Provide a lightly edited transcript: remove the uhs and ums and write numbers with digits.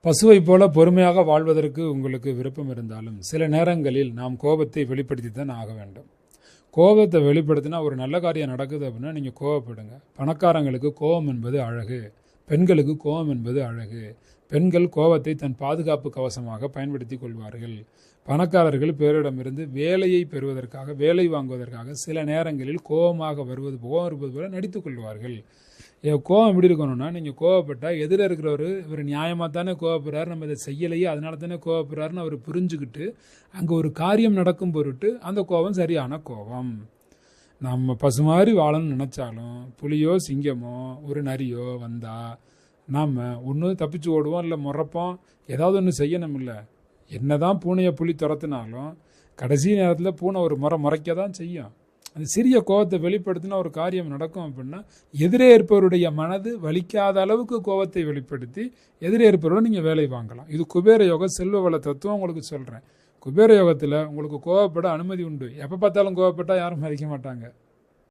பசுவை போல பொறுமையாக வாழ்வதற்கு உங்களுக்கு விருப்பம் இருந்தாலும் சில நேரங்களில் நாம் கோபத்தை வெளிப்படுத்தி தான் ஆக வேண்டும். கோபத்தை வெளிப்படுத்தினா ஒரு நல்ல காரியம் நடக்குது அப்படின்னா நீங்கள் கோபப்படுங்க. பணக்காரங்களுக்கு கோபம் என்பது அழகு, பெண்களுக்கு கோபம் என்பது அழகு. பெண்கள் கோபத்தை தன் பாதுகாப்பு கவசமாக பயன்படுத்தி கொள்வார்கள். பணக்காரர்கள் பேரிடமிருந்து வேலையை பெறுவதற்காக, வேலை வாங்குவதற்காக சில நேரங்களில் கோபமாக வருவது போல நடித்துக் கொள்வார்கள். கோபம் எப்படி இருக்கணும்னா, நீங்கள் கோவப்பட்டால் எதிர இருக்கிறவர் இவர் நியாயமாக தானே கோவப்படுறாரு, நம்ம இதை செய்யலையே அதனால தானே கோவப்படுறாருன்னு அவர் புரிஞ்சுக்கிட்டு அங்கே ஒரு காரியம் நடக்கும் பொருட்டு அந்த கோபம் சரியான கோபம். நம்ம பசு மாதிரி வாழணும்னு நினச்சாலும் புலியோ சிங்கமோ ஒரு நரியோ வந்தால் நாம் ஒன்று தப்பிச்சு ஓடுவோம், இல்லை முறைப்போம், ஏதாவது ஒன்று செய்யணும். இல்லை என்ன தான் பூனையை புலி துரத்துனாலும் கடைசி நேரத்தில் பூனை ஒரு முறைக்க தான் செய்யும். அந்த சிறிய கோபத்தை வெளிப்படுத்தினா ஒரு காரியம் நடக்கும் அப்படின்னா எதிரே இருப்பவருடைய மனது வலிக்காத அளவுக்கு கோபத்தை வெளிப்படுத்தி எதிரே இருப்பவரோட நீங்கள் வேலை வாங்கலாம். இது குபேர யோகம், செல்வ வள தத்துவம் உங்களுக்கு சொல்கிறேன். குபேர யோகத்தில் உங்களுக்கு கோவப்பட அனுமதி உண்டு. எப்போ பார்த்தாலும் கோவப்பட்டால் யாரும் மதிக்க மாட்டாங்க.